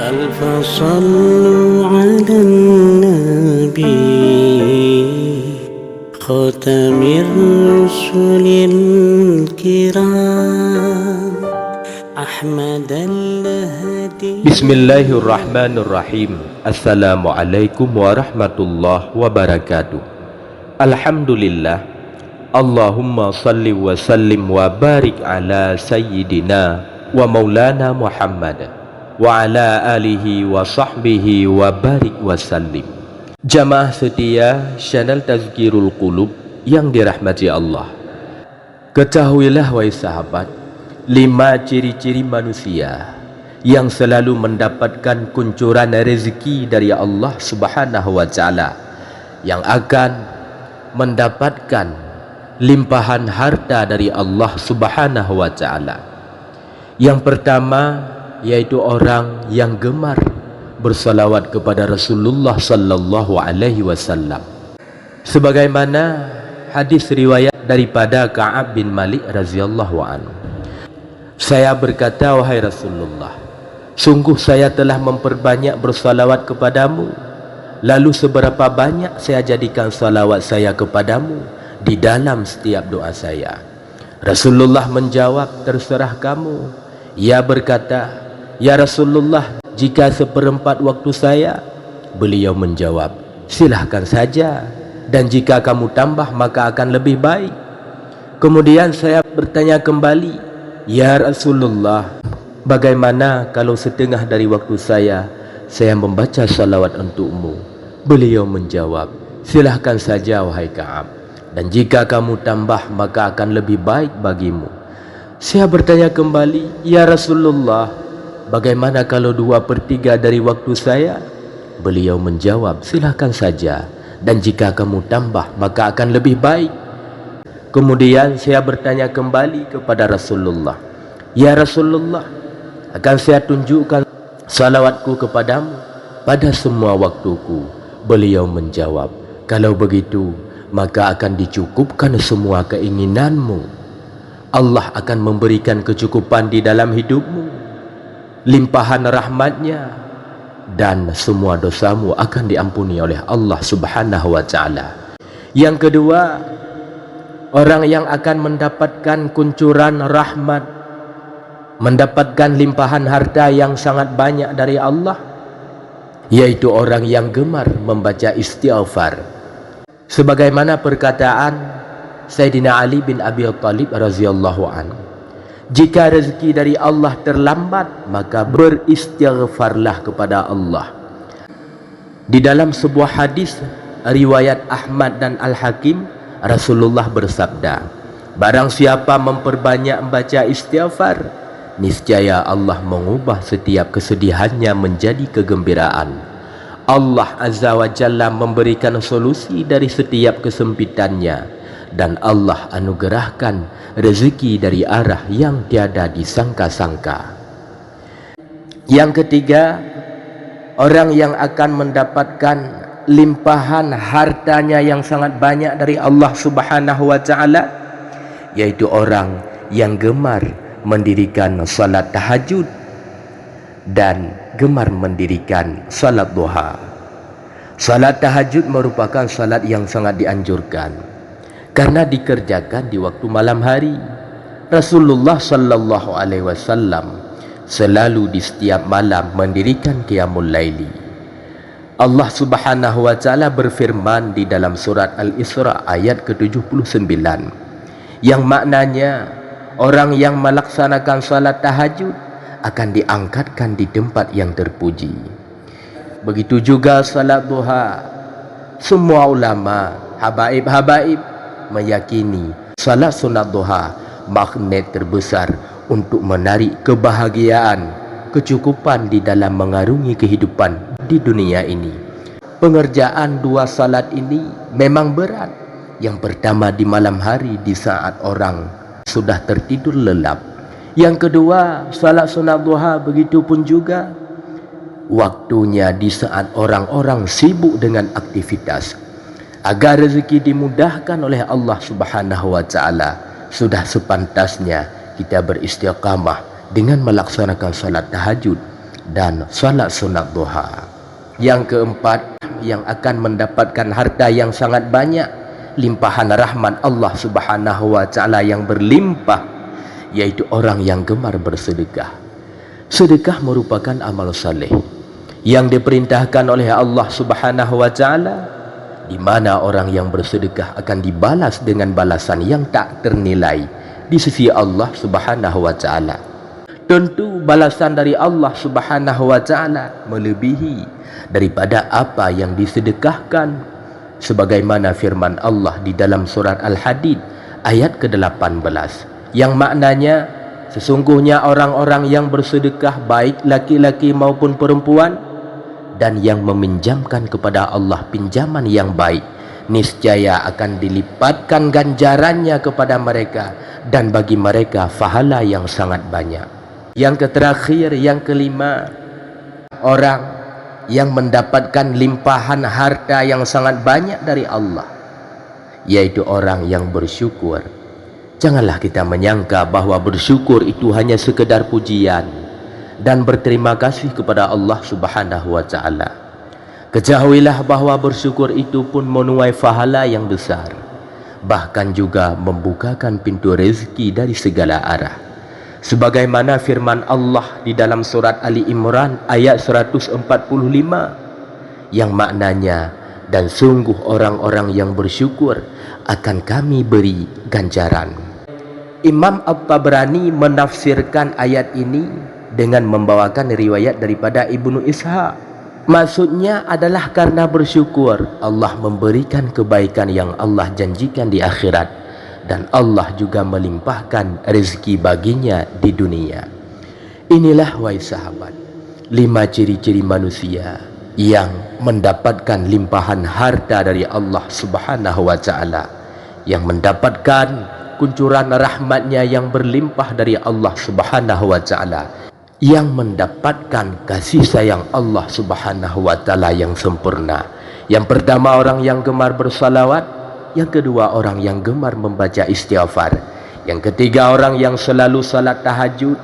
ألف صلوا على النبي خاتم الرسل الكرام أحمد الهدي. Bismillahirrahmanirrahim. Assalamualaikum warahmatullahi wabarakatuh. Alhamdulillah. Allahumma salli wa sallim wa barik ala sayyidina wa maulana Muhammad wa ala alihi wa sahbihi wa barik wa sallim. Jamaah setia channel Tazkirul Qulub yang dirahmati Allah, ketahuilah wahai sahabat, 5 ciri-ciri manusia yang selalu mendapatkan kuncuran rezeki dari Allah Subhanahu wa taala, yang akan mendapatkan limpahan harta dari Allah Subhanahu wa taala. Yang pertama yaitu orang yang gemar bersalawat kepada Rasulullah sallallahu alaihi wasallam. Sebagaimana hadis riwayat daripada Ka'ab bin Malik radhiyallahu anhu. Saya berkata, wahai Rasulullah, sungguh saya telah memperbanyak bersalawat kepadamu. Lalu seberapa banyak saya jadikan salawat saya kepadamu di dalam setiap doa saya? Rasulullah menjawab, terserah kamu. Ia berkata, ya Rasulullah, jika 1/4 waktu saya? Beliau menjawab, silahkan saja, dan jika kamu tambah maka akan lebih baik. Kemudian saya bertanya kembali, ya Rasulullah, bagaimana kalau setengah dari waktu saya membaca salawat untukmu? Beliau menjawab, silahkan saja wahai Ka'ab, dan jika kamu tambah maka akan lebih baik bagimu. Saya bertanya kembali, ya Rasulullah, bagaimana kalau 2/3 dari waktu saya? Beliau menjawab, silahkan saja, dan jika kamu tambah maka akan lebih baik. Kemudian saya bertanya kembali kepada Rasulullah, ya Rasulullah, akan saya tunjukkan salawatku kepadamu pada semua waktuku. Beliau menjawab, kalau begitu maka akan dicukupkan semua keinginanmu. Allah akan memberikan kecukupan di dalam hidupmu, limpahan rahmatnya, dan semua dosamu akan diampuni oleh Allah Subhanahu wa ta'ala. Yang kedua, orang yang akan mendapatkan kuncuran rahmat, mendapatkan limpahan harta yang sangat banyak dari Allah, yaitu orang yang gemar membaca istighfar. Sebagaimana perkataan Sayyidina Ali bin Abi Thalib radhiyallahu anhu, jika rezeki dari Allah terlambat, maka beristighfarlah kepada Allah. Di dalam sebuah hadis riwayat Ahmad dan Al-Hakim, Rasulullah bersabda, barang siapa memperbanyak membaca istighfar, niscaya Allah mengubah setiap kesedihannya menjadi kegembiraan. Allah Azza wa Jalla memberikan solusi dari setiap kesempitannya, dan Allah anugerahkan rezeki dari arah yang tiada disangka-sangka. Yang ketiga, orang yang akan mendapatkan limpahan hartanya yang sangat banyak dari Allah Subhanahu wa ta'ala, yaitu orang yang gemar mendirikan salat tahajud dan gemar mendirikan salat duha. Salat tahajud merupakan salat yang sangat dianjurkan karena dikerjakan di waktu malam hari. Rasulullah sallallahu alaihi wasallam selalu di setiap malam mendirikan qiyamul laili. Allah Subhanahu wa taala berfirman di dalam surat Al-Isra ayat ke-79, yang maknanya orang yang melaksanakan salat tahajud akan diangkatkan di tempat yang terpuji. Begitu juga salat duha. Semua ulama, habaib meyakini salat sunat duha magnet terbesar untuk menarik kebahagiaan, kecukupan di dalam mengarungi kehidupan di dunia ini. Pengerjaan 2 salat ini memang berat. Yang pertama di malam hari, di saat orang sudah tertidur lelap. Yang kedua, salat sunat duha begitu pun juga waktunya di saat orang-orang sibuk dengan aktivitas. Agar rezeki dimudahkan oleh Allah Subhanahu wa ta'ala, sudah sepantasnya kita beristiqamah dengan melaksanakan salat tahajud dan salat sunat duha. Yang keempat, yang akan mendapatkan harta yang sangat banyak, limpahan rahmat Allah Subhanahu wa taala yang berlimpah, yaitu orang yang gemar bersedekah. Sedekah merupakan amal saleh yang diperintahkan oleh Allah Subhanahu wa taala, di mana orang yang bersedekah akan dibalas dengan balasan yang tak ternilai di sisi Allah Subhanahu wa taala. Tentu balasan dari Allah Subhanahu wa taala melebihi daripada apa yang disedekahkan, sebagaimana firman Allah di dalam surat Al-Hadid ayat ke-18 yang maknanya, sesungguhnya orang-orang yang bersedekah baik laki-laki maupun perempuan dan yang meminjamkan kepada Allah pinjaman yang baik, niscaya akan dilipatkan ganjarannya kepada mereka dan bagi mereka pahala yang sangat banyak. Yang terakhir, yang kelima, orang yang mendapatkan limpahan harta yang sangat banyak dari Allah, yaitu orang yang bersyukur. Janganlah kita menyangka bahwa bersyukur itu hanya sekedar pujian dan berterima kasih kepada Allah Subhanahu wa taala. Ketahuilah bahwa bersyukur itu pun menuai pahala yang besar, bahkan juga membukakan pintu rezeki dari segala arah. Sebagaimana firman Allah di dalam surat Ali Imran ayat 145 yang maknanya, dan sungguh orang-orang yang bersyukur akan kami beri ganjaran. Imam At-Tabrani menafsirkan ayat ini dengan membawakan riwayat daripada Ibnu Ishaq. Maksudnya adalah karena bersyukur Allah memberikan kebaikan yang Allah janjikan di akhirat, dan Allah juga melimpahkan rezeki baginya di dunia. Inilah wahai sahabat, 5 ciri-ciri manusia yang mendapatkan limpahan harta dari Allah Subhanahu wa taala, yang mendapatkan kuncuran rahmatnya yang berlimpah dari Allah Subhanahu wa taala, yang mendapatkan kasih sayang Allah Subhanahu wa taala yang sempurna. Yang pertama, orang yang gemar bersalawat. Yang kedua, orang yang gemar membaca istighfar. Yang ketiga, orang yang selalu salat tahajud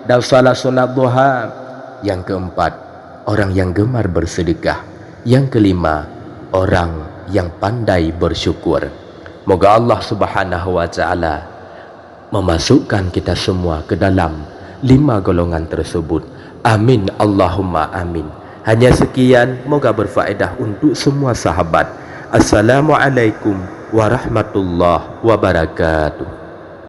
dan salat sunat duha. Yang keempat, orang yang gemar bersedekah. Yang kelima, orang yang pandai bersyukur. Moga Allah Subhanahu wa taala memasukkan kita semua ke dalam 5 golongan tersebut. Amin Allahumma amin. Hanya sekian, moga berfaedah untuk semua sahabat. Assalamualaikum warahmatullahi wabarakatuh.